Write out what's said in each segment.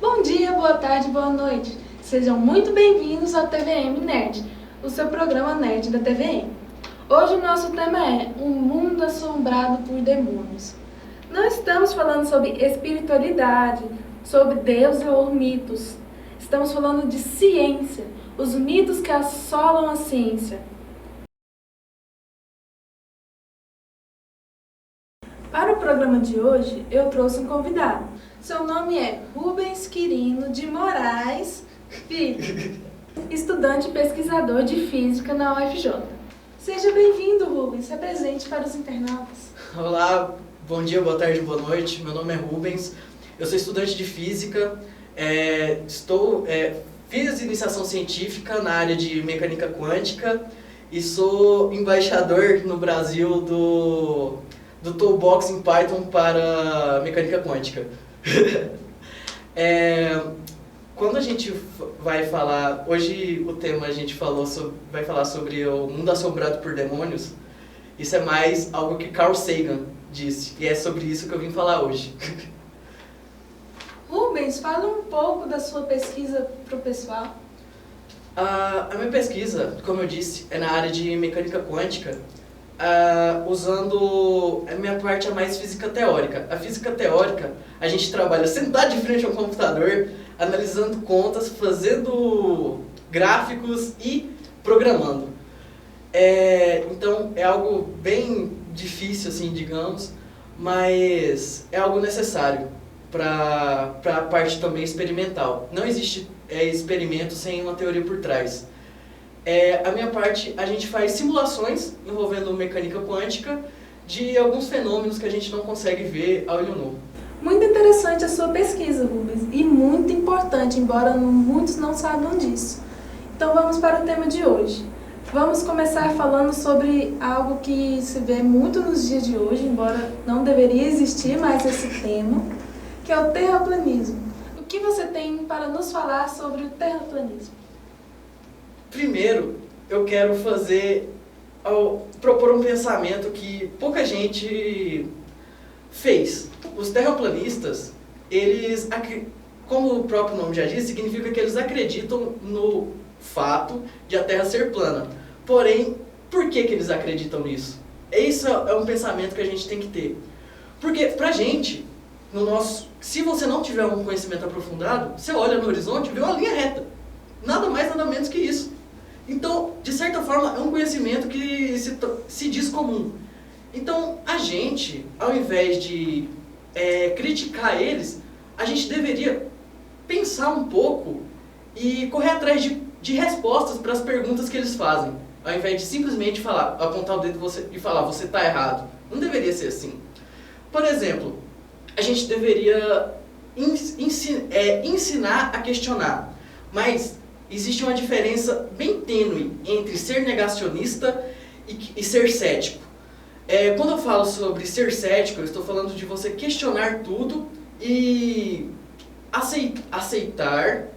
Bom dia, boa tarde, boa noite. Sejam muito bem-vindos ao TVM Nerd, o seu programa nerd da TVM. Hoje o nosso tema é Um Mundo Assombrado por Demônios. Não estamos falando sobre espiritualidade, sobre Deus ou mitos. Estamos falando de ciência, os mitos que assolam a ciência. Para o programa de hoje, eu trouxe um convidado. Seu nome é Rubens Quirino de Moraes Filho, estudante e pesquisador de física na UFJ. Seja bem-vindo, Rubens. Se apresente para os internautas. Olá, bom dia, boa tarde, boa noite. Meu nome é Rubens, eu sou estudante de física, fiz iniciação científica na área de mecânica quântica e sou embaixador no Brasil do Toolbox em Python para mecânica quântica. Quando a gente vai falar, hoje o tema vai falar sobre o mundo assombrado por demônios, isso é mais algo que Carl Sagan disse, e é sobre isso que eu vim falar hoje. Rubens, fala um pouco da sua pesquisa para o pessoal. A minha pesquisa, como eu disse, é na área de mecânica quântica, usando a minha parte mais física teórica. A física teórica, a gente trabalha sentado de frente ao computador, analisando contas, fazendo gráficos e programando. Então é algo bem difícil, assim, digamos, mas é algo necessário para a parte também experimental. Não existe experimento sem uma teoria por trás. A minha parte, a gente faz simulações envolvendo mecânica quântica de alguns fenômenos que a gente não consegue ver a olho nu. Muito interessante a sua pesquisa, Rubens, e muito importante, embora muitos não saibam disso. Então vamos para o tema de hoje. Vamos começar falando sobre algo que se vê muito nos dias de hoje, embora não deveria existir mais esse tema, que é o terraplanismo. O que você tem para nos falar sobre o terraplanismo? Primeiro, eu quero propor um pensamento que pouca gente fez. Os terraplanistas, como o próprio nome já diz, significa que eles acreditam no fato de a Terra ser plana. Porém, por que eles acreditam nisso? Isso é um pensamento que a gente tem que ter. Porque, pra gente, se você não tiver um conhecimento aprofundado, você olha no horizonte e vê uma linha reta. Nada mais, nada menos que isso. Então, de certa forma, é um conhecimento que se diz comum. Então, a gente, ao invés de criticar eles, a gente deveria pensar um pouco e correr atrás de respostas para as perguntas que eles fazem, ao invés de simplesmente apontar o dedo e falar, você está errado. Não deveria ser assim. Por exemplo, a gente deveria ensinar a questionar, mas existe uma diferença bem tênue entre ser negacionista e ser cético. Quando eu falo sobre ser cético, eu estou falando de você questionar tudo e aceitar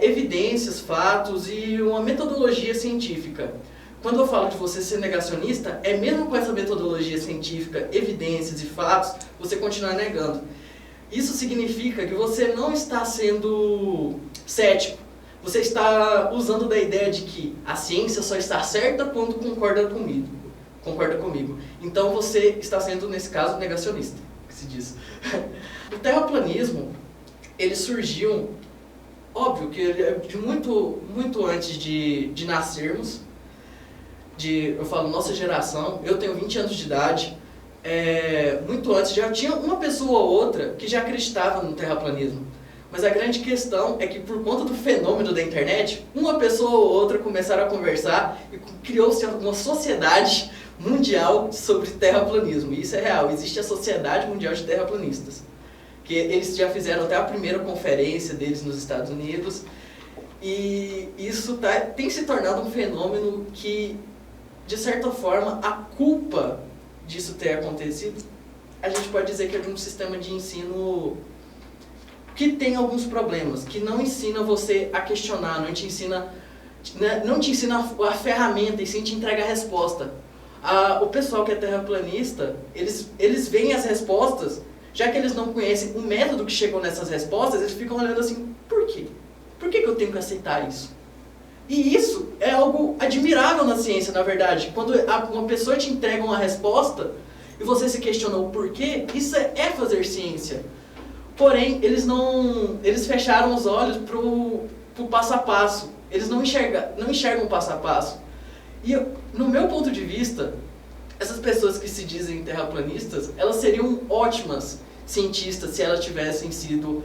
evidências, fatos e uma metodologia científica. Quando eu falo de você ser negacionista, mesmo com essa metodologia científica, evidências e fatos, você continuar negando. Isso significa que você não está sendo cético. Você está usando da ideia de que a ciência só está certa quando concorda comigo. Então você está sendo, nesse caso, negacionista, que se diz. O terraplanismo, ele surgiu, óbvio que ele é de muito, muito antes de nascermos, eu falo nossa geração, eu tenho 20 anos de idade, muito antes já tinha uma pessoa ou outra que já acreditava no terraplanismo. Mas a grande questão é que por conta do fenômeno da internet, uma pessoa ou outra começaram a conversar e criou-se uma sociedade mundial sobre terraplanismo. E isso é real, existe a Sociedade Mundial de Terraplanistas, que eles já fizeram até a primeira conferência deles nos Estados Unidos, e isso tem se tornado um fenômeno que, de certa forma, a culpa disso ter acontecido, a gente pode dizer que é de um sistema de ensino que tem alguns problemas, que não ensina você a questionar, não te ensina a ferramenta e sim te entrega a resposta. O pessoal que é terraplanista, eles veem as respostas já que eles não conhecem o método que chegam nessas respostas, eles ficam olhando assim, por quê? Por que eu tenho que aceitar isso? E isso é algo admirável na ciência, na verdade. Quando uma pessoa te entrega uma resposta e você se questiona o porquê, isso é fazer ciência. Porém, eles fecharam os olhos pro passo a passo. Eles não enxergam o passo a passo. E no meu ponto de vista, essas pessoas que se dizem terraplanistas, elas seriam ótimas cientistas se elas tivessem sido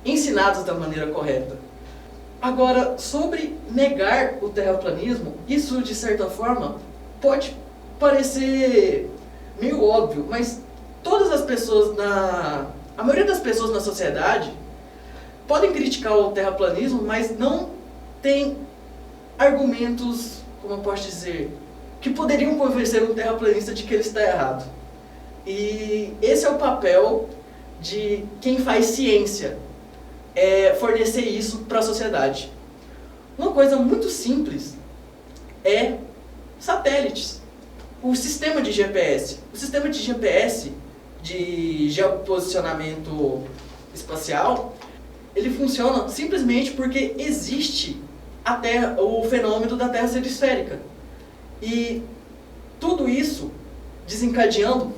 ensinadas da maneira correta. Agora, sobre negar o terraplanismo, isso de certa forma pode parecer meio óbvio, mas todas as pessoas a maioria das pessoas na sociedade podem criticar o terraplanismo, mas não tem argumentos, como eu posso dizer, que poderiam convencer um terraplanista de que ele está errado. E esse é o papel de quem faz ciência, fornecer isso para a sociedade. Uma coisa muito simples é satélites. O sistema de GPS. O sistema de GPS, de geoposicionamento espacial, ele funciona simplesmente porque existe o fenômeno da Terra ser esférica. E tudo isso desencadeando,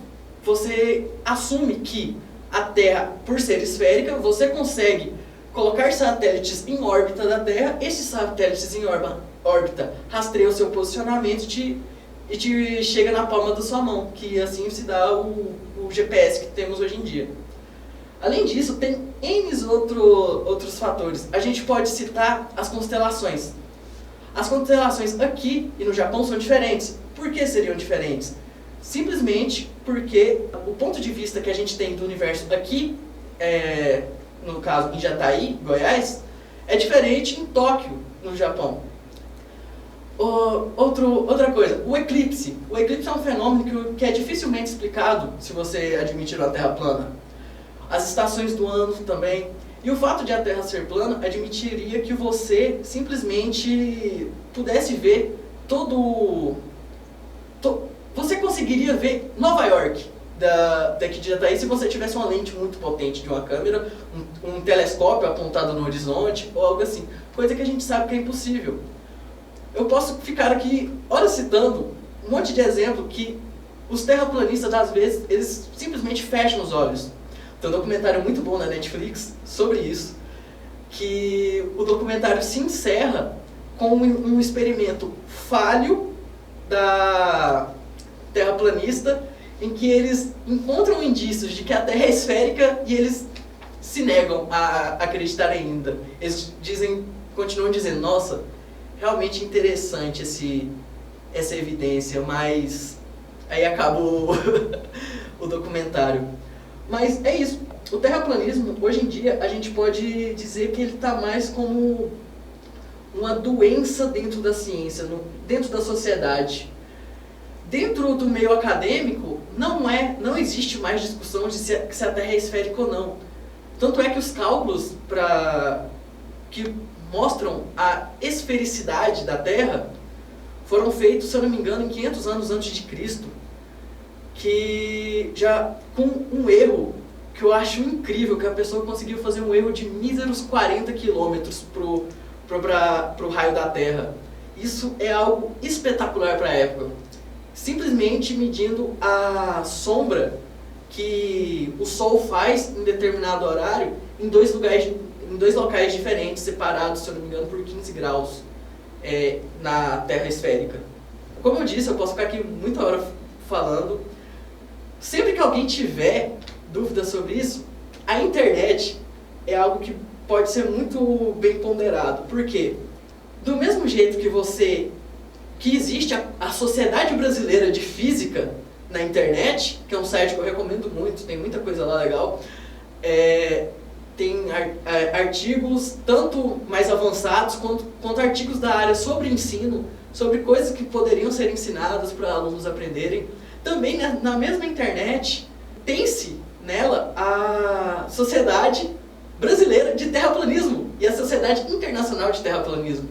você assume que a Terra, por ser esférica, você consegue colocar satélites em órbita da Terra, esses satélites em órbita rastreiam o seu posicionamento e te chega na palma da sua mão, que assim se dá o GPS que temos hoje em dia. Além disso, tem N outros fatores. A gente pode citar as constelações. As constelações aqui e no Japão são diferentes. Por que seriam diferentes? Simplesmente porque o ponto de vista que a gente tem do universo aqui, no caso em Jataí, Goiás, é diferente em Tóquio, no Japão. Outra coisa, o eclipse. O eclipse é um fenômeno que é dificilmente explicado se você admitir a Terra plana. As estações do ano também. E o fato de a Terra ser plana admitiria que você simplesmente pudesse ver você conseguiria ver Nova York daqui de Jataí se você tivesse uma lente muito potente de uma câmera, um telescópio apontado no horizonte ou algo assim. Coisa que a gente sabe que é impossível. Eu posso ficar aqui horas citando um monte de exemplo que os terraplanistas, às vezes, eles simplesmente fecham os olhos. Tem um documentário muito bom na Netflix sobre isso, que o documentário se encerra com um experimento falho da terraplanista, em que eles encontram indícios de que a Terra é esférica e eles se negam a acreditar ainda. Eles continuam dizendo, nossa, realmente interessante essa evidência, mas aí acaba o documentário. Mas é isso. O terraplanismo, hoje em dia, a gente pode dizer que ele está mais como uma doença dentro da ciência, dentro da sociedade. Dentro do meio acadêmico, não existe mais discussão de se a Terra é esférica ou não. Tanto é que os cálculos que mostram a esfericidade da Terra foram feitos, se eu não me engano, em 500 anos antes de Cristo. Que já com um erro que eu acho incrível, que a pessoa conseguiu fazer um erro de míseros 40 quilômetros pro raio da Terra. Isso é algo espetacular para a época. Simplesmente medindo a sombra que o Sol faz em determinado horário em dois locais diferentes, separados, se eu não me engano, por 15 graus na Terra esférica. Como eu disse, eu posso ficar aqui muita hora falando. Sempre que alguém tiver dúvidas sobre isso, a internet é algo que pode ser muito bem ponderado. Por quê? Do mesmo jeito que existe a Sociedade Brasileira de Física na internet, que é um site que eu recomendo muito, tem muita coisa lá legal, tem artigos tanto mais avançados quanto artigos da área sobre ensino, sobre coisas que poderiam ser ensinadas para alunos aprenderem. Também na mesma internet tem-se nela a Sociedade Brasileira de Terraplanismo e a Sociedade Internacional de Terraplanismo.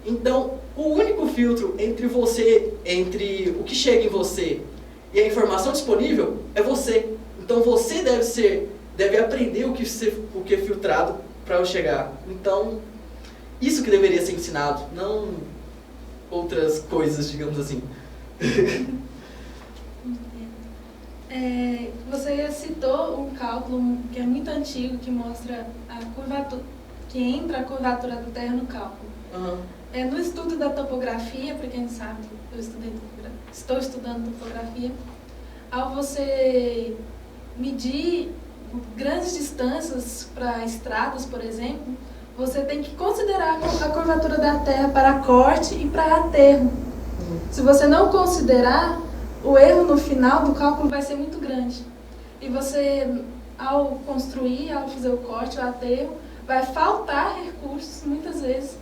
Então, o único filtro entre o que chega em você e a informação disponível é você. Então você deve aprender o que é filtrado para eu chegar. Então, isso que deveria ser ensinado, não outras coisas, digamos assim. Você citou um cálculo que é muito antigo, que mostra a curvatura, que entra a curvatura da Terra no cálculo. No estudo da topografia, para quem não sabe, estou estudando topografia, ao você medir grandes distâncias para estradas, por exemplo, você tem que considerar a curvatura da Terra para corte e para aterro. Se você não considerar, o erro no final do cálculo vai ser muito grande. E você, ao construir, ao fazer o corte, o aterro, vai faltar recursos, muitas vezes,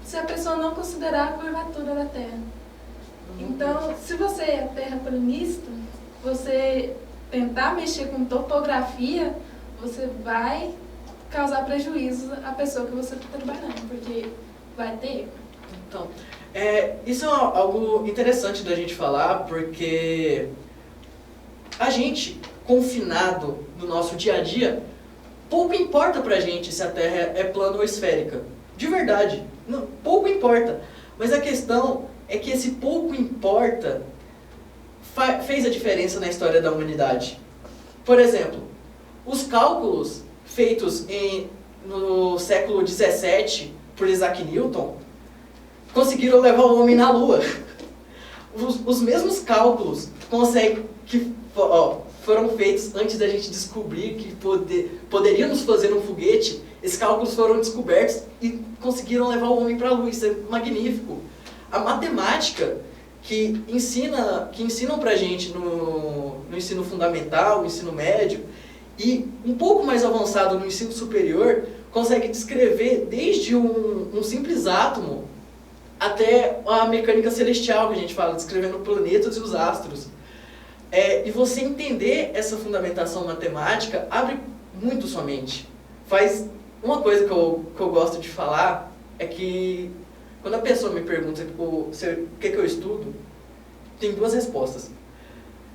se a pessoa não considerar a curvatura da Terra. Então, se você é terraplanista, você tentar mexer com topografia, você vai causar prejuízo à pessoa que você está trabalhando, porque vai ter erro. Então, isso é algo interessante da gente falar, porque a gente, confinado no nosso dia a dia, pouco importa pra gente se a Terra é plana ou esférica. De verdade, não, pouco importa. Mas a questão é que esse pouco importa fez a diferença na história da humanidade. Por exemplo, os cálculos feitos no século XVII por Isaac Newton conseguiram levar o homem na Lua. Os mesmos cálculos foram feitos antes da gente descobrir que poderíamos fazer um foguete. Esses cálculos foram descobertos e conseguiram levar o homem para a Lua. Isso é magnífico. A matemática que ensinam para a gente no ensino fundamental, no ensino médio, e um pouco mais avançado no ensino superior, consegue descrever desde um simples átomo até a mecânica celestial, que a gente fala, descrevendo planetas e os astros. E você entender essa fundamentação matemática abre muito sua mente. Uma coisa que eu gosto de falar é que quando a pessoa me pergunta o que eu estudo, tem duas respostas.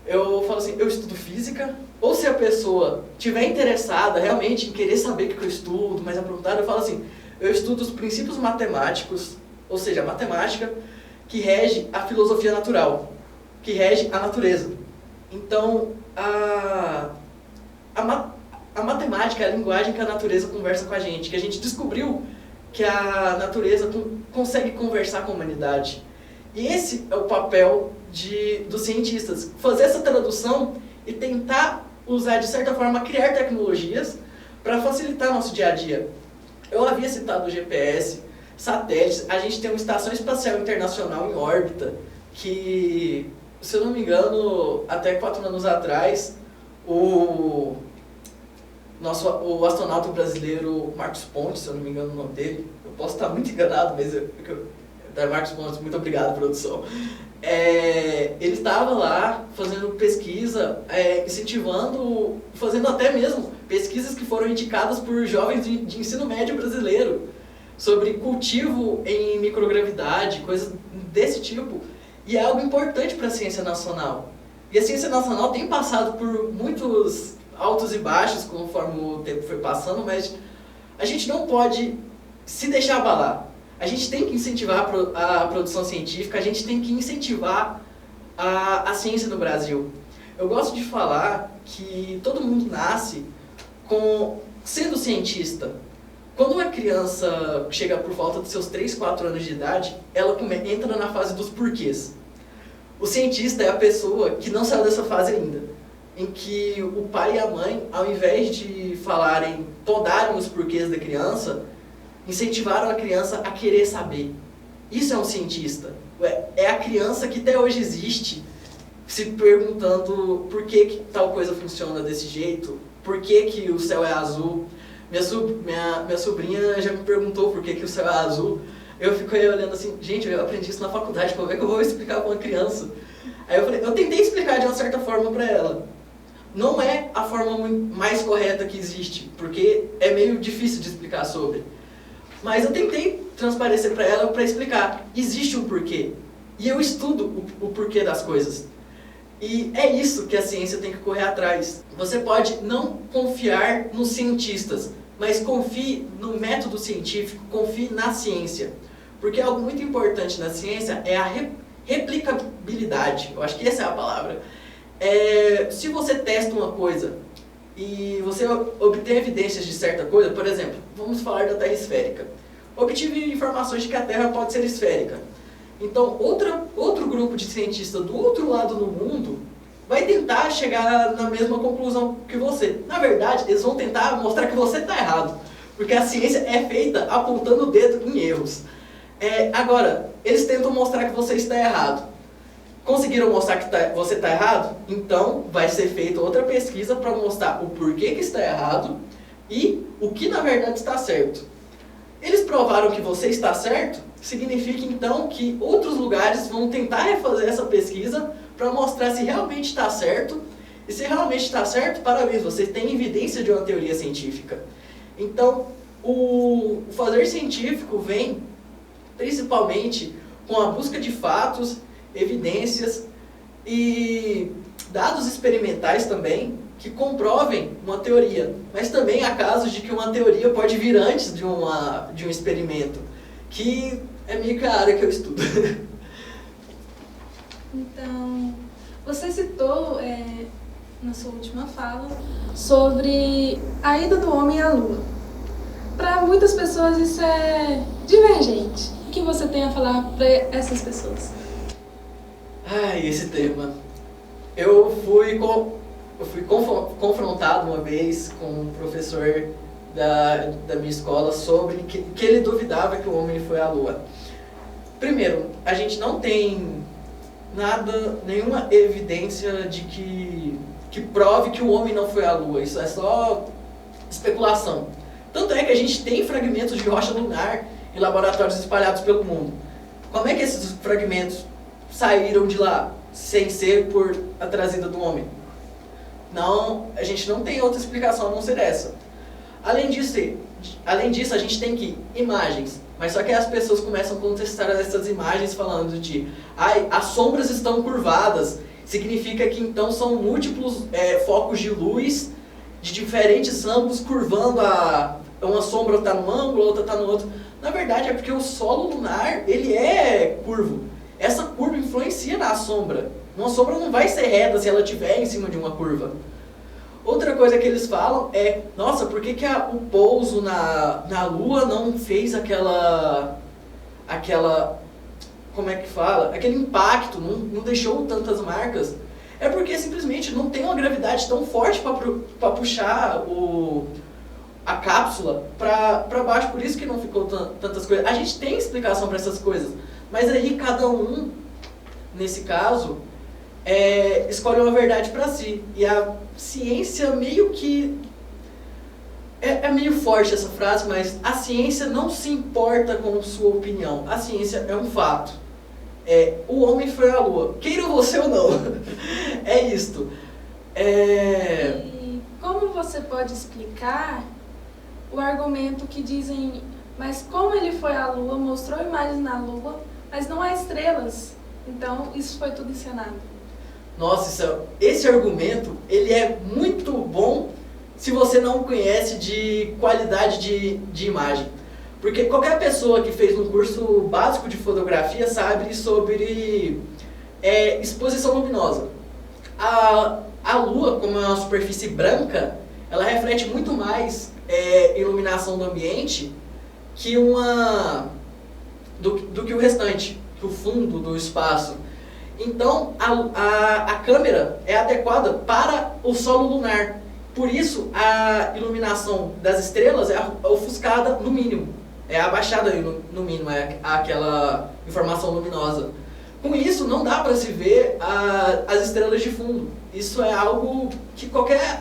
Eu falo assim, eu estudo física, ou se a pessoa estiver interessada realmente em querer saber o que eu estudo, mais aprofundado, eu falo assim, eu estudo os princípios matemáticos, ou seja, a matemática que rege a filosofia natural, que rege a natureza. Então, a matemática é a linguagem que a natureza conversa com a gente, que a gente descobriu que a natureza consegue conversar com a humanidade. E esse é o papel dos cientistas, fazer essa tradução e tentar usar, de certa forma, criar tecnologias para facilitar nosso dia a dia. Eu havia citado o GPS, satélites, a gente tem uma estação espacial internacional em órbita, que, se eu não me engano, até 4 anos atrás, o astronauta brasileiro Marcos Pontes, se eu não me engano o nome dele, eu posso estar muito enganado, mas Marcos Pontes, muito obrigado, produção. Ele estava lá fazendo pesquisa, incentivando, fazendo até mesmo pesquisas que foram indicadas por jovens de ensino médio brasileiro, sobre cultivo em microgravidade, coisas desse tipo. E é algo importante para a ciência nacional. E a ciência nacional tem passado por muitos altos e baixos conforme o tempo foi passando, mas a gente não pode se deixar abalar. A gente tem que incentivar a produção científica, a gente tem que incentivar a ciência no Brasil. Eu gosto de falar que todo mundo nasce sendo cientista. Quando uma criança chega por volta dos seus 3, 4 anos de idade, ela entra na fase dos porquês. O cientista é a pessoa que não saiu dessa fase ainda, em que o pai e a mãe, ao invés de podarem os porquês da criança, incentivaram a criança a querer saber. Isso é um cientista. É a criança que até hoje existe, se perguntando por que tal coisa funciona desse jeito, por que o céu é azul. Minha sobrinha já me perguntou por que o céu é azul. Eu fico aí olhando assim, gente, eu aprendi isso na faculdade, como é que eu vou explicar para uma criança? Aí eu tentei explicar de uma certa forma para ela. Não é a forma mais correta que existe, porque é meio difícil de explicar sobre. Mas eu tentei transparecer para ela para explicar. Existe um porquê. E eu estudo o porquê das coisas. E é isso que a ciência tem que correr atrás. Você pode não confiar nos cientistas, mas confie no método científico, confie na ciência. Porque algo muito importante na ciência é a replicabilidade. Eu acho que essa é a palavra. Se você testa uma coisa e você obtém evidências de certa coisa, por exemplo, vamos falar da Terra esférica. Obtive informações de que a Terra pode ser esférica. Então, outro grupo de cientistas do outro lado do mundo vai tentar chegar na mesma conclusão que você. Na verdade, eles vão tentar mostrar que você está errado, porque a ciência é feita apontando o dedo em erros. Agora, eles tentam mostrar que você está errado. Conseguiram mostrar que você está errado? Então, vai ser feita outra pesquisa para mostrar o porquê que está errado e o que na verdade está certo. Eles provaram que você está certo? Significa então que outros lugares vão tentar refazer essa pesquisa para mostrar se realmente está certo. E se realmente está certo, parabéns, você tem evidência de uma teoria científica. Então, o fazer científico vem principalmente com a busca de fatos, evidências e dados experimentais também que comprovem uma teoria. Mas também há casos de que uma teoria pode vir antes de um experimento, que é meio que a área que eu estudo. Então, você citou na sua última fala sobre a ida do homem à Lua. Para muitas pessoas isso é divergente. O que você tem a falar para essas pessoas? Esse tema. Eu fui confrontado uma vez com um professor da minha escola sobre que ele duvidava que o homem foi à Lua. Primeiro, a gente não tem nenhuma evidência de que prove que o homem não foi à Lua. Isso é só especulação. Tanto é que a gente tem fragmentos de rocha lunar em laboratórios espalhados pelo mundo. Como é que esses fragmentos saíram de lá sem ser por a trazida do homem? Não, a gente não tem outra explicação a não ser essa. Além disso, a gente tem imagens, mas só que as pessoas começam a contestar essas imagens falando as sombras estão curvadas, significa que então são múltiplos focos de luz de diferentes ângulos curvando uma sombra está num ângulo, outra está no outro. Na verdade é porque o solo lunar ele é curvo. Essa curva influencia na sombra. Uma sombra não vai ser reta se ela estiver em cima de uma curva. Outra coisa que eles falam é, nossa, por que o pouso na Lua não fez aquela, como é que fala? Aquele impacto, não deixou tantas marcas? É porque simplesmente não tem uma gravidade tão forte para puxar a cápsula para baixo, por isso que não ficou tantas coisas. A gente tem explicação para essas coisas, mas aí cada um, nesse caso, escolhe uma verdade para si. E a ciência meio que... É meio forte essa frase, mas a ciência não se importa com sua opinião. A ciência é um fato. O homem foi à Lua. Queira você ou não. É isto. E como você pode explicar o argumento que dizem, mas como ele foi à Lua, mostrou imagens na Lua, mas não há estrelas, então isso foi tudo encenado? Nossa, esse argumento ele é muito bom se você não conhece de qualidade de imagem. Porque qualquer pessoa que fez um curso básico de fotografia sabe sobre exposição luminosa. A Lua, como é uma superfície branca, ela reflete muito mais iluminação do ambiente que do que o restante, que o fundo do espaço. Então, a câmera é adequada para o solo lunar. Por isso, a iluminação das estrelas é ofuscada no mínimo. É abaixada no mínimo, aquela informação luminosa. Com isso, não dá para se ver as estrelas de fundo. Isso é algo que qualquer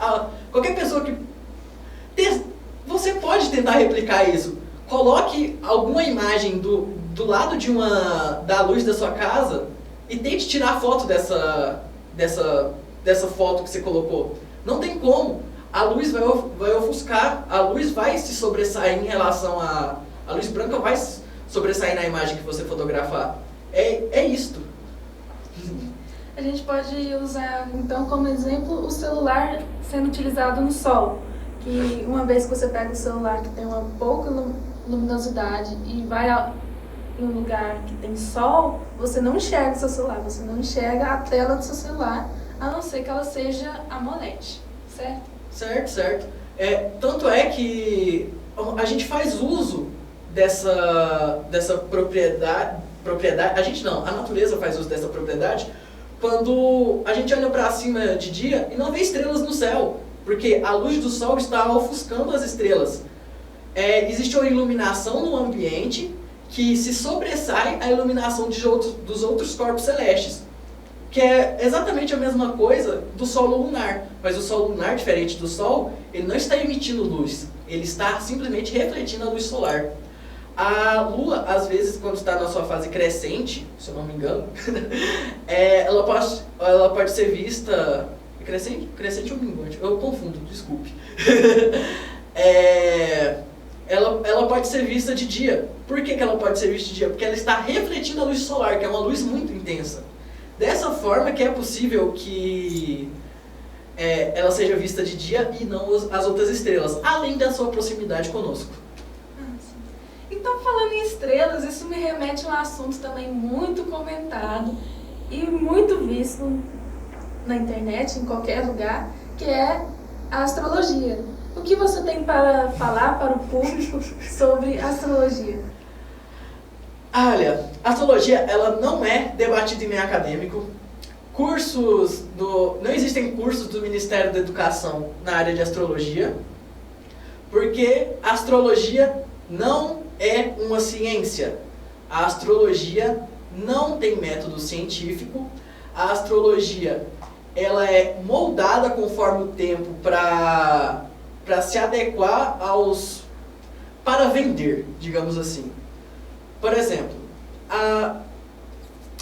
pessoa que... Você pode tentar replicar isso. Coloque alguma imagem do lado da luz da sua casa e tente tirar foto dessa foto que você colocou. Não tem como. A luz vai ofuscar, a luz vai se sobressair em relação a luz branca vai sobressair na imagem que você fotografar. É isto. A gente pode usar, então, como exemplo, o celular sendo utilizado no sol. Que uma vez que você pega o celular que tem uma pouca luminosidade e vai em um lugar que tem sol, você não enxerga o seu celular, você não enxerga a tela do seu celular, a não ser que ela seja AMOLED, certo? Certo. Tanto é que a gente faz uso dessa propriedade, a gente não, a natureza faz uso dessa propriedade quando a gente olha para cima de dia e não vê estrelas no céu, porque a luz do sol está ofuscando as estrelas. Existe uma iluminação no ambiente que se sobressai à iluminação dos outros corpos celestes, que é exatamente a mesma coisa do solo lunar. Mas o solo lunar, diferente do Sol, ele não está emitindo luz, ele está simplesmente refletindo a luz solar. A Lua, às vezes, quando está na sua fase crescente, se eu não me engano, ela pode ser vista... Crescente ou minguante? Eu confundo, desculpe. Ela pode ser vista de dia. Por que ela pode ser vista de dia? Porque ela está refletindo a luz solar, que é uma luz muito intensa. Dessa forma que é possível que ela seja vista de dia e não as outras estrelas, além da sua proximidade conosco. Então, falando em estrelas, isso me remete a um assunto também muito comentado e muito visto na internet, em qualquer lugar, que é a astrologia. O que você tem para falar para o público sobre astrologia? Olha, a astrologia ela não é debatida em meio acadêmico. Não existem cursos do Ministério da Educação na área de astrologia, porque a astrologia não é uma ciência. A astrologia não tem método científico. A astrologia ela é moldada conforme o tempo para se adequar para vender, digamos assim. Por exemplo, a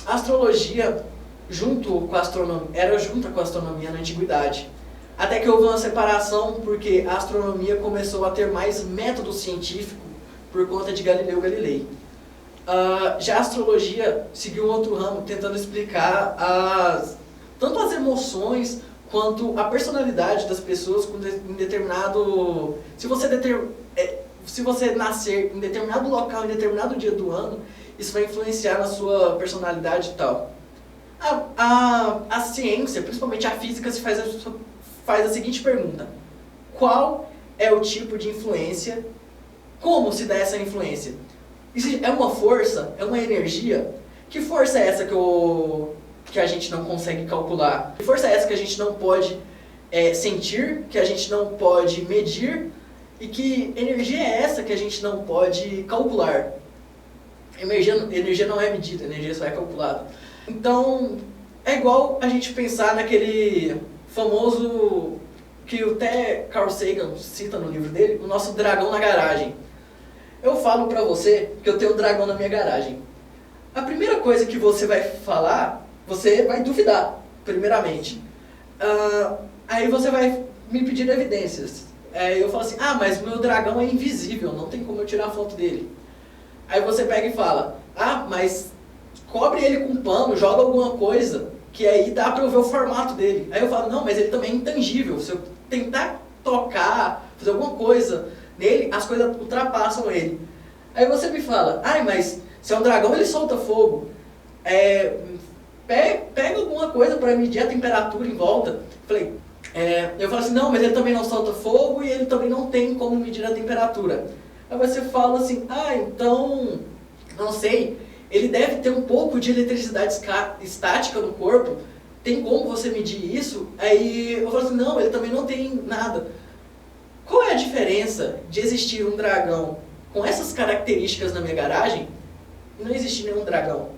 astrologia era junta com a astronomia na antiguidade. Até que houve uma separação porque a astronomia começou a ter mais método científico por conta de Galileu Galilei. Já a astrologia seguiu um outro ramo, tentando explicar tanto as emoções quanto a personalidade das pessoas em determinado... Se você nascer em determinado local, em determinado dia do ano, isso vai influenciar na sua personalidade e tal. A ciência, principalmente a física, se faz a seguinte pergunta: qual é o tipo de influência? Como se dá essa influência? É uma força? É uma energia? Que força é essa que a gente não consegue calcular? Que força é essa que a gente não pode sentir, que a gente não pode medir? E que energia é essa que a gente não pode calcular? Energia não é medida, energia só é calculada. Então, é igual a gente pensar naquele famoso, que até Carl Sagan cita no livro dele, o nosso dragão na garagem. Eu falo pra você que eu tenho um dragão na minha garagem. A primeira coisa que você vai falar, você vai duvidar, primeiramente. Aí você vai me pedir evidências. Aí eu falo assim, mas meu dragão é invisível, não tem como eu tirar foto dele. Aí você pega e fala, mas cobre ele com pano, joga alguma coisa, que aí dá pra eu ver o formato dele. Aí eu falo, não, mas ele também é intangível, se eu tentar tocar, fazer alguma coisa nele, as coisas ultrapassam ele. Aí você me fala, mas se é um dragão ele solta fogo. Pega alguma coisa pra medir a temperatura em volta. Eu falo assim, não, mas ele também não solta fogo e ele também não tem como medir a temperatura. Aí você fala assim, então, não sei, ele deve ter um pouco de eletricidade estática no corpo, tem como você medir isso? Aí eu falo assim, não, ele também não tem nada. Qual é a diferença de existir um dragão com essas características na minha garagem e não existir nenhum dragão?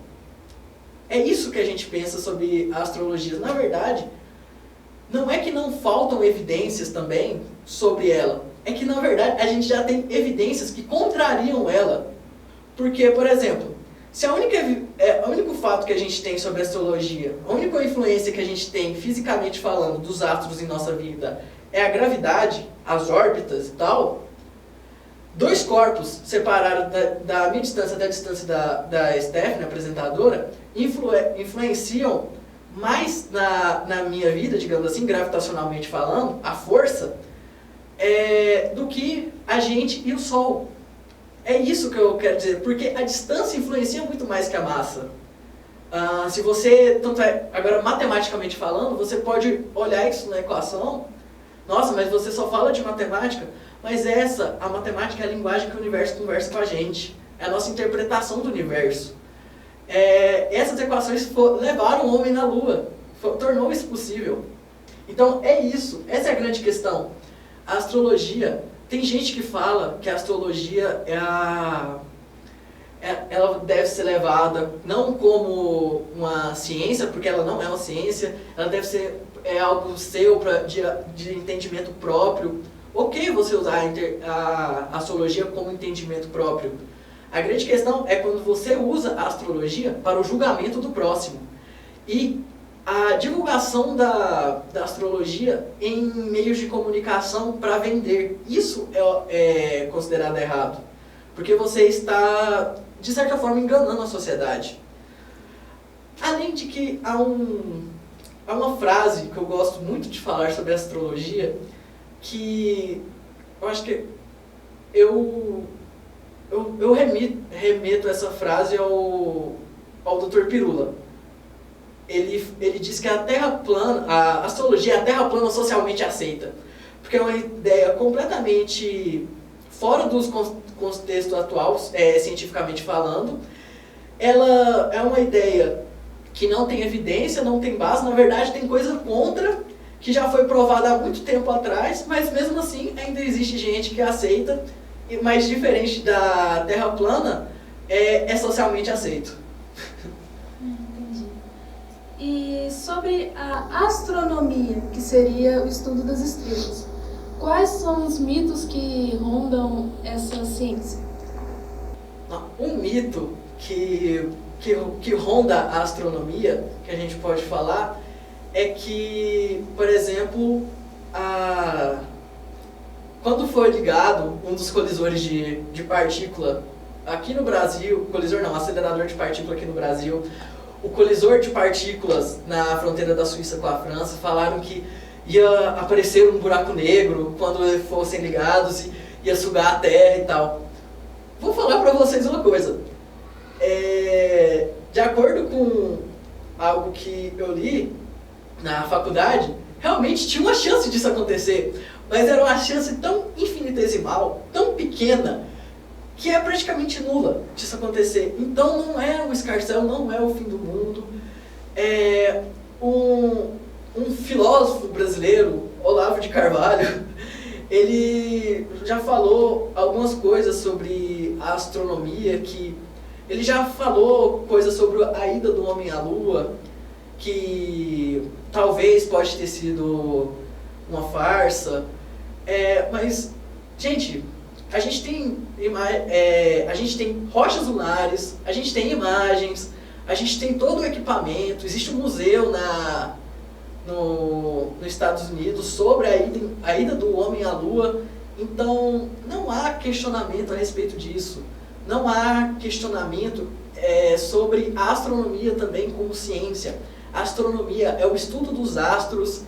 É isso que a gente pensa sobre a astrologia. Na verdade, não é que não faltam evidências também sobre ela. É que, na verdade, a gente já tem evidências que contrariam ela. Porque, por exemplo, se o único fato que a gente tem sobre a astrologia, a única influência que a gente tem, fisicamente falando, dos astros em nossa vida, é a gravidade, as órbitas e tal, dois corpos separados da minha distância da distância da Stephanie, apresentadora, influenciam mais na minha vida, digamos assim, gravitacionalmente falando, a força, do que a gente e o Sol. É isso que eu quero dizer, porque a distância influencia muito mais que a massa. Se você, agora matematicamente falando, você pode olhar isso na equação, nossa, mas você só fala de matemática, mas a matemática é a linguagem que o universo conversa com a gente, é a nossa interpretação do universo. Essas equações levaram o homem na Lua, tornou isso possível. Então é isso, essa é a grande questão. A astrologia, tem gente que fala que a astrologia ela deve ser levada não como uma ciência, porque ela não é uma ciência, ela deve ser algo seu de entendimento próprio. Ok você usar a astrologia como entendimento próprio. A grande questão é quando você usa a astrologia para o julgamento do próximo. E a divulgação da astrologia em meios de comunicação para vender, isso é considerado errado. Porque você está, de certa forma, enganando a sociedade. Além de que há uma frase que eu gosto muito de falar sobre astrologia, que eu acho que eu remeto essa frase ao Dr. Pirula. Ele diz que a Terra plana, a astrologia é a Terra plana socialmente aceita. Porque é uma ideia completamente fora dos contextos atuais, cientificamente falando. Ela é uma ideia que não tem evidência, não tem base, na verdade tem coisa contra, que já foi provada há muito tempo atrás, mas mesmo assim ainda existe gente que aceita, mas diferente da Terra plana, é socialmente aceito. Entendi. E sobre a astronomia, que seria o estudo das estrelas, quais são os mitos que rondam essa ciência? Um mito que ronda a astronomia, que a gente pode falar, é que, por exemplo, quando foi ligado um dos colisores de partícula aqui no Brasil, acelerador de partícula aqui no Brasil, o colisor de partículas na fronteira da Suíça com a França, falaram que ia aparecer um buraco negro quando fossem ligados e ia sugar a Terra e tal. Vou falar para vocês uma coisa. De acordo com algo que eu li na faculdade, realmente tinha uma chance disso acontecer, mas era uma chance tão infinitesimal, tão pequena, que é praticamente nula disso acontecer. Então não é um escarcéu, não é o fim do mundo. Um filósofo brasileiro, Olavo de Carvalho, ele já falou algumas coisas sobre a astronomia, que ele já falou coisas sobre a ida do homem à Lua, que talvez pode ter sido uma farsa. Mas, gente, a gente tem rochas lunares, a gente tem imagens, a gente tem todo o equipamento, existe um museu nos Estados Unidos sobre a ida do homem à Lua. Então, não há questionamento a respeito disso. Não há questionamento sobre a astronomia também como ciência. A astronomia é o estudo dos astros,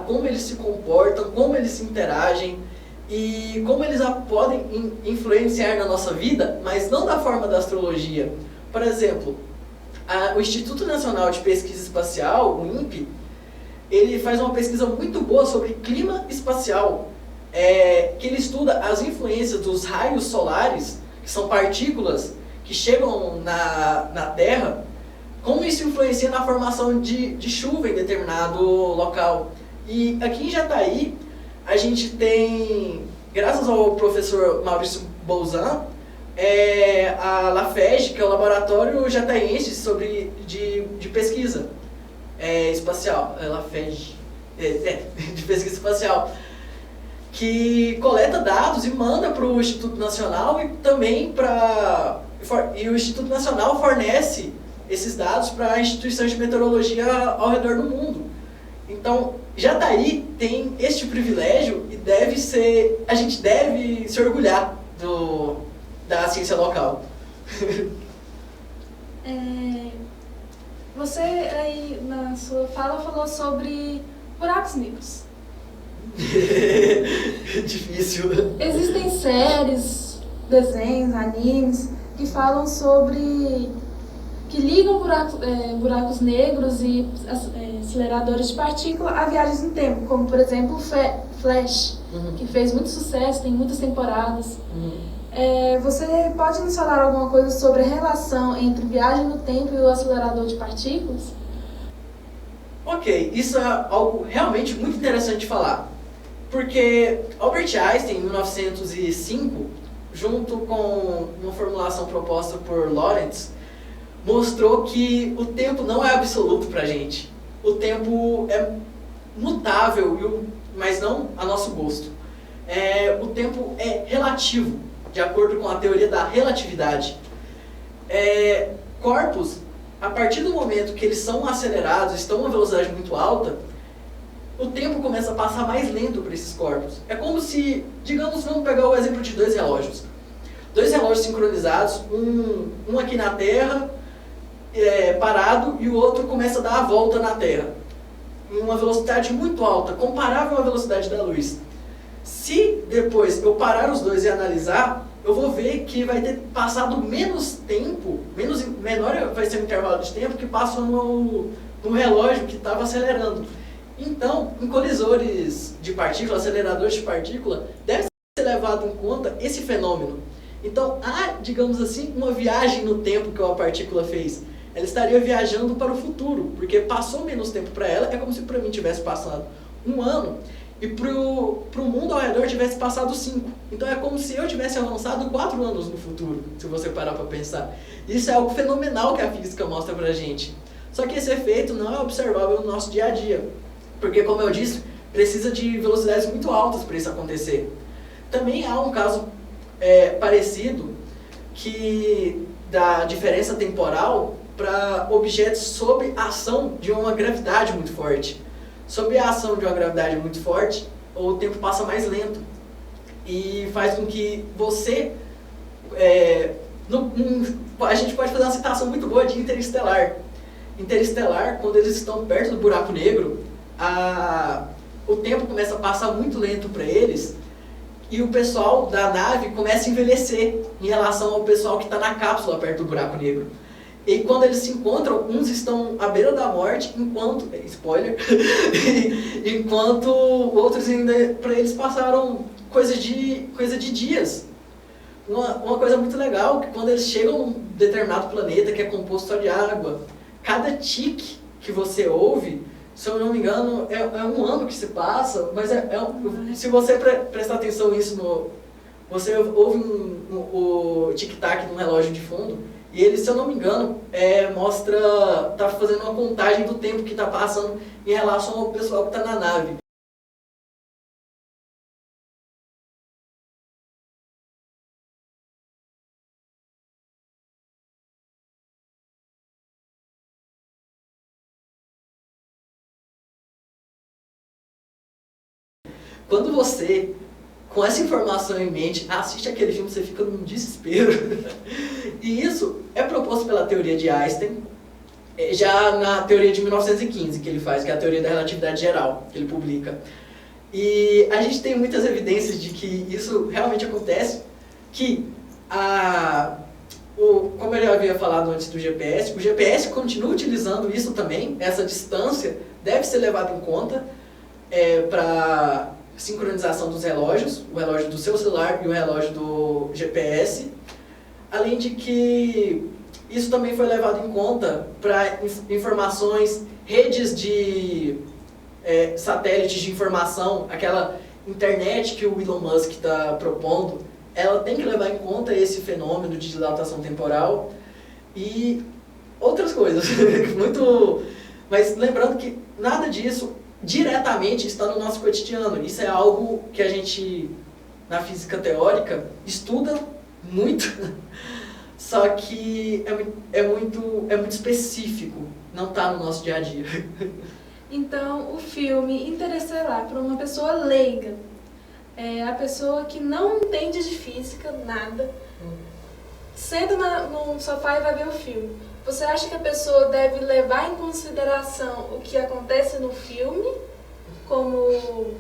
como eles se comportam, como eles se interagem e como eles podem influenciar na nossa vida, mas não da forma da astrologia. Por exemplo, o Instituto Nacional de Pesquisa Espacial, o INPE, ele faz uma pesquisa muito boa sobre clima espacial, que ele estuda as influências dos raios solares, que são partículas que chegam na Terra, como isso influencia na formação de chuva em determinado local. E aqui em Jataí, a gente tem, graças ao professor Maurício Bolzan, a LaFEG, que é o Laboratório Jataiense de Pesquisa Espacial, LaFEG, de Pesquisa Espacial, que coleta dados e manda para o Instituto Nacional e também e o Instituto Nacional fornece esses dados para instituições de meteorologia ao redor do mundo. Então, Jataí tem este privilégio e a gente deve se orgulhar da ciência local. Você aí na sua fala falou sobre buracos negros. Difícil. Existem séries, desenhos, animes que falam sobre que ligam buracos negros e aceleradores de partícula a viagens no tempo, como por exemplo Flash, que fez muito sucesso, tem muitas temporadas. Você pode nos falar alguma coisa sobre a relação entre viagem no tempo e o acelerador de partículas? Ok, isso é algo realmente muito interessante de falar. Porque Albert Einstein, em 1905, junto com uma formulação proposta por Lorentz, mostrou que o tempo não é absoluto para a gente. O tempo é mutável, mas não a nosso gosto. O tempo é relativo, de acordo com a teoria da relatividade. Corpos, a partir do momento que eles são acelerados, estão a uma velocidade muito alta, o tempo começa a passar mais lento para esses corpos. É como se, digamos, vamos pegar o exemplo de dois relógios. Dois relógios sincronizados, um aqui na Terra, parado, e o outro começa a dar a volta na Terra, em uma velocidade muito alta, comparável à velocidade da luz. Se depois eu parar os dois e analisar, eu vou ver que vai ter passado menos tempo, menor vai ser o intervalo de tempo que passou no relógio que estava acelerando. Então, em colisores de partícula, aceleradores de partícula, deve ser levado em conta esse fenômeno. Então, há, digamos assim, uma viagem no tempo que uma partícula fez. Ela estaria viajando para o futuro, porque passou menos tempo para ela, é como se para mim tivesse passado 1 ano, e para o mundo ao redor tivesse passado 5. Então é como se eu tivesse avançado 4 anos no futuro, se você parar para pensar. Isso é algo fenomenal que a física mostra para a gente. Só que esse efeito não é observável no nosso dia a dia, porque, como eu disse, precisa de velocidades muito altas para isso acontecer. Também há um caso parecido da diferença temporal para objetos sob a ação de uma gravidade muito forte. Sob a ação de uma gravidade muito forte, o tempo passa mais lento e faz com que você... a gente pode fazer uma citação muito boa de Interestelar. Interestelar, quando eles estão perto do buraco negro, o tempo começa a passar muito lento para eles e o pessoal da nave começa a envelhecer em relação ao pessoal que está na cápsula perto do buraco negro. E quando eles se encontram, uns estão à beira da morte, spoiler, enquanto outros ainda, para eles, passaram coisa de dias. Uma coisa muito legal, que quando eles chegam a um determinado planeta que é composto só de água, cada tique que você ouve, se eu não me engano, é 1 ano que se passa, mas se você prestar atenção nisso, você ouve o tic-tac de um relógio de fundo, e ele, se eu não me engano, tá fazendo uma contagem do tempo que está passando em relação ao pessoal que está na nave. Quando você, com essa informação em mente, assiste aquele filme, você fica num desespero. E isso é proposto pela teoria de Einstein, já na teoria de 1915 que ele faz, que é a teoria da relatividade geral, que ele publica. E a gente tem muitas evidências de que isso realmente acontece, que como eu já havia falado antes do GPS, o GPS continua utilizando isso também, essa distância deve ser levada em conta para sincronização dos relógios, o relógio do seu celular e o relógio do GPS, além de que isso também foi levado em conta para informações, redes de satélites de informação, aquela internet que o Elon Musk está propondo, ela tem que levar em conta esse fenômeno de dilatação temporal e outras coisas. Mas lembrando que nada disso diretamente está no nosso cotidiano. Isso é algo que a gente, na física teórica, estuda muito, só que é muito específico, não está no nosso dia a dia. Então, o filme Interestelar, para uma pessoa leiga, a pessoa que não entende de física nada, senta no sofá e vai ver o filme. Você acha que a pessoa deve levar em consideração o que acontece no filme como,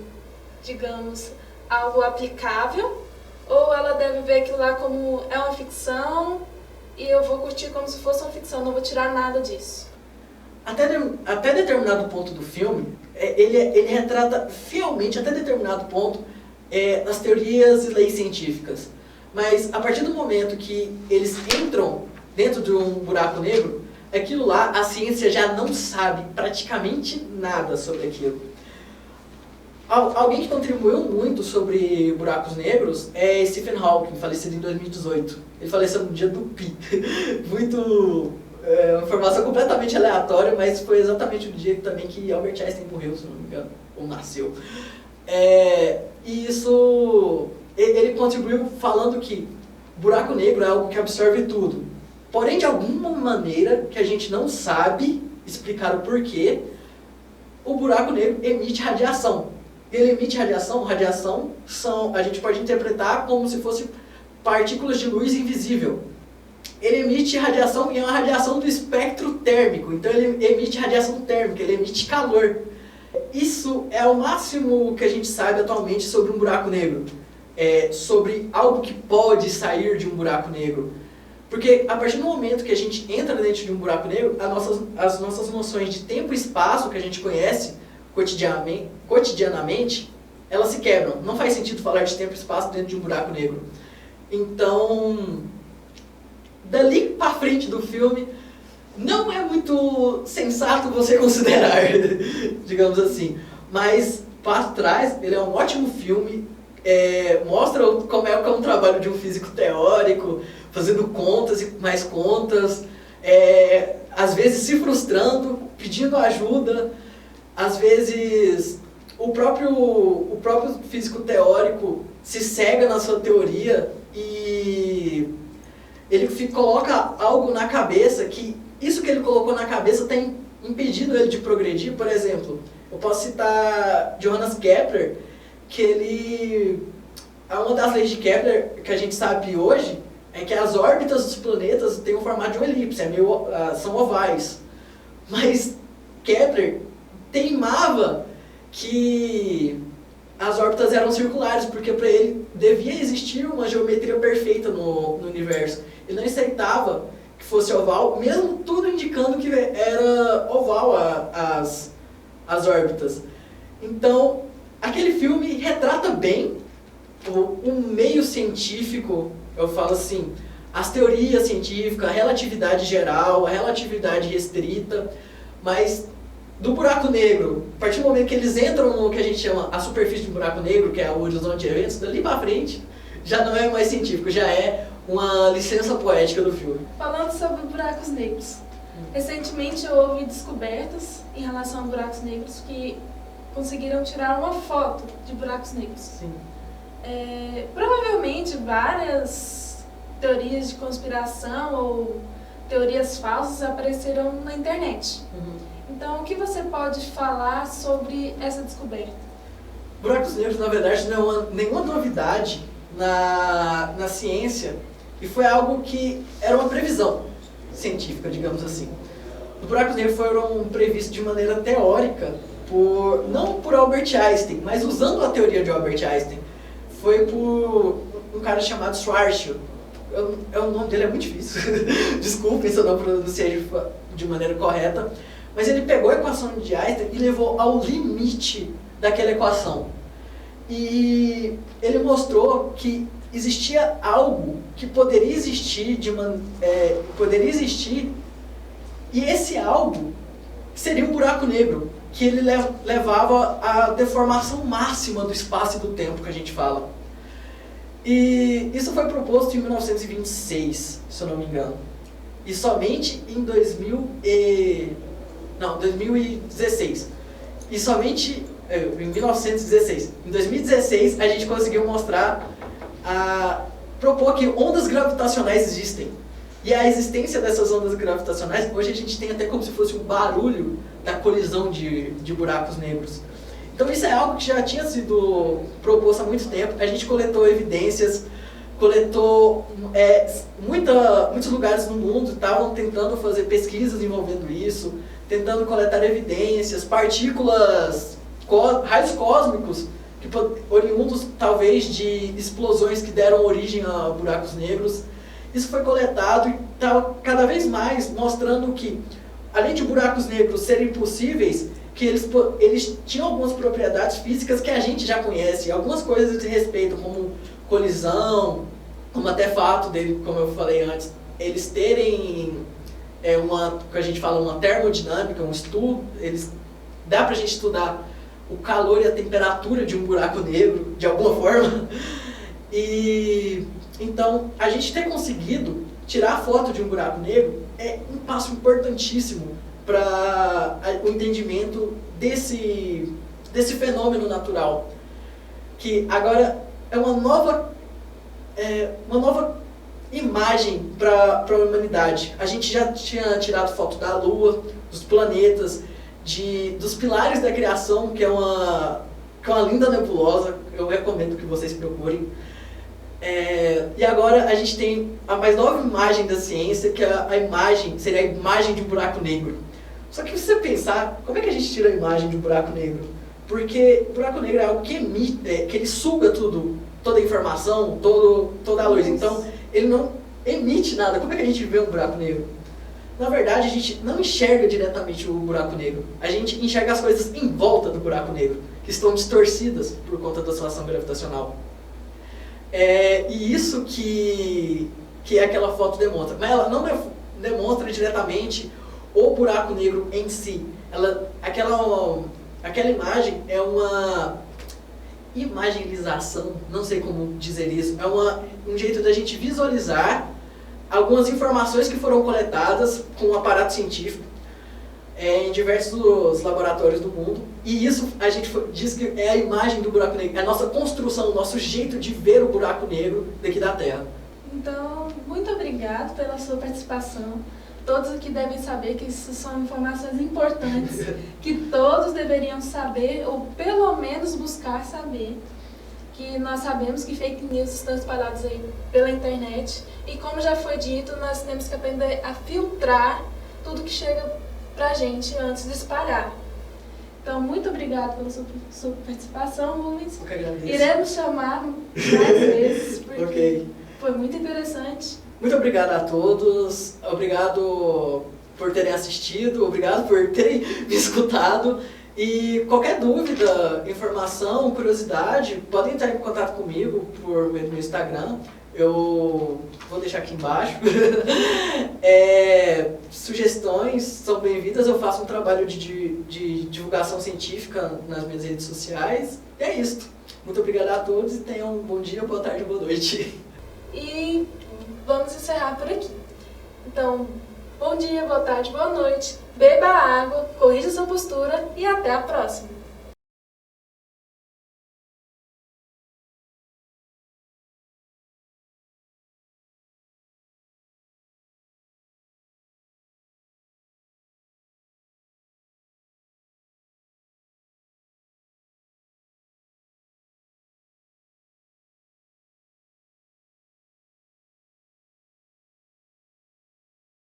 digamos, algo aplicável? Ou ela deve ver aquilo lá como é uma ficção e eu vou curtir como se fosse uma ficção, não vou tirar nada disso? Até determinado ponto do filme, ele retrata fielmente, até determinado ponto, as teorias e leis científicas. Mas a partir do momento que eles entram dentro de um buraco negro, aquilo lá, a ciência já não sabe praticamente nada sobre aquilo. Alguém que contribuiu muito sobre buracos negros é Stephen Hawking, falecido em 2018. Ele faleceu no dia do Pi. Uma informação completamente aleatória, mas foi exatamente o dia também que Albert Einstein morreu, se não me engano, ou nasceu. E isso, ele contribuiu falando que buraco negro é algo que absorve tudo. Porém, de alguma maneira, que a gente não sabe explicar o porquê, o buraco negro emite radiação. Ele emite radiação a gente pode interpretar como se fosse partículas de luz invisível. Ele emite radiação e é uma radiação do espectro térmico, então ele emite radiação térmica, ele emite calor. Isso é o máximo que a gente sabe atualmente sobre um buraco negro, sobre algo que pode sair de um buraco negro. Porque a partir do momento que a gente entra dentro de um buraco negro, as nossas noções de tempo e espaço que a gente conhece cotidianamente, elas se quebram. Não faz sentido falar de tempo e espaço dentro de um buraco negro. Então, dali para frente do filme, não é muito sensato você considerar, digamos assim. Mas, para trás, ele é um ótimo filme, mostra como é um trabalho de um físico teórico, fazendo contas e mais contas, às vezes se frustrando, pedindo ajuda, às vezes o próprio físico teórico se cega na sua teoria e ele coloca algo na cabeça que isso que ele colocou na cabeça tem impedido ele de progredir. Por exemplo, eu posso citar Johannes Kepler, que uma das leis de Kepler que a gente sabe hoje é que as órbitas dos planetas têm o formato de uma elipse, são ovais. Mas Kepler teimava que as órbitas eram circulares, porque para ele devia existir uma geometria perfeita no universo. Ele não aceitava que fosse oval, mesmo tudo indicando que era oval as órbitas. Então, aquele filme retrata bem o meio científico, eu falo assim, as teorias científicas, a relatividade geral, a relatividade restrita, mas do buraco negro, a partir do momento que eles entram no que a gente chama a superfície do buraco negro, que é o horizonte de eventos, dali para frente, já não é mais científico, já é uma licença poética do filme. Falando sobre buracos negros, recentemente houve descobertas em relação a buracos negros que conseguiram tirar uma foto de buracos negros. Sim. Provavelmente várias teorias de conspiração ou teorias falsas apareceram na internet. Então, o que você pode falar sobre essa descoberta? Buracos negros, na verdade, não é nenhuma novidade na ciência, e foi algo que era uma previsão científica, digamos assim. Os buracos negros foram previstos de maneira teórica, não por Albert Einstein, mas usando a teoria de Albert Einstein. Foi por um cara chamado Schwarzschild. O nome dele é muito difícil, desculpem se eu não pronunciei de maneira correta, mas ele pegou a equação de Einstein e levou ao limite daquela equação. E ele mostrou que existia algo que poderia existir, e esse algo seria um buraco negro, que ele levava à deformação máxima do espaço e do tempo que a gente fala. E isso foi proposto em 1926, se eu não me engano. E somente em 2016. E somente em 1916. Em 2016 a gente conseguiu propor que ondas gravitacionais existem. E a existência dessas ondas gravitacionais, hoje a gente tem até como se fosse um barulho da colisão de buracos negros. Então isso é algo que já tinha sido proposto há muito tempo. A gente coletou evidências coletou muitos lugares no mundo estavam tentando fazer pesquisas envolvendo isso, tentando coletar evidências, partículas, raios cósmicos, oriundos talvez de explosões que deram origem a buracos negros. Isso foi coletado e está cada vez mais mostrando que, além de buracos negros serem possíveis, que eles tinham algumas propriedades físicas que a gente já conhece, algumas coisas de respeito, como colisão, como até fato dele, como eu falei antes, eles terem que a gente fala, uma termodinâmica, um estudo, dá pra gente estudar o calor e a temperatura de um buraco negro, de alguma forma. E então, a gente ter conseguido tirar a foto de um buraco negro é um passo importantíssimo para o entendimento desse fenômeno natural, que agora é uma nova imagem para a humanidade. A gente já tinha tirado foto da Lua, dos planetas, dos pilares da criação, que é uma linda nebulosa. Eu recomendo que vocês procurem. E agora a gente tem a mais nova imagem da ciência, que seria a imagem de um buraco negro. Só que se você pensar, como é que a gente tira a imagem de um buraco negro? Porque o buraco negro é algo que emite, que ele suga toda a informação, toda a luz. Então, ele não emite nada. Como é que a gente vê um buraco negro? Na verdade, a gente não enxerga diretamente o buraco negro. A gente enxerga as coisas em volta do buraco negro, que estão distorcidas por conta da oscilação gravitacional. E isso que aquela foto demonstra. Mas ela não demonstra diretamente o buraco negro em si. Aquela imagem é uma imaginização, não sei como dizer isso, é um jeito da gente visualizar algumas informações que foram coletadas com um aparato científico em diversos laboratórios do mundo. E isso a gente diz que é a imagem do buraco negro, é a nossa construção, o nosso jeito de ver o buraco negro daqui da Terra. Então, muito obrigado pela sua participação. Todos aqui devem saber que isso são informações importantes, que todos deveriam saber, ou pelo menos buscar saber. Que nós sabemos que fake news estão espalhadas aí pela internet, e como já foi dito, nós temos que aprender a filtrar tudo que chega pra gente antes de espalhar. Então, muito obrigado pela sua participação, Rubens. Eu que agradeço. Iremos chamar mais vezes, porque Ok. Foi muito interessante. Muito obrigado a todos, obrigado por terem assistido, obrigado por terem me escutado. E qualquer dúvida, informação, curiosidade, podem entrar em contato comigo por meio do meu Instagram. Eu vou deixar aqui embaixo. Sugestões são bem-vindas. Eu faço um trabalho de divulgação científica nas minhas redes sociais. E é isso. Muito obrigado a todos e tenham um bom dia, boa tarde, boa noite. E vamos encerrar por aqui. Então, bom dia, boa tarde, boa noite. Beba água, corrija sua postura e até a próxima.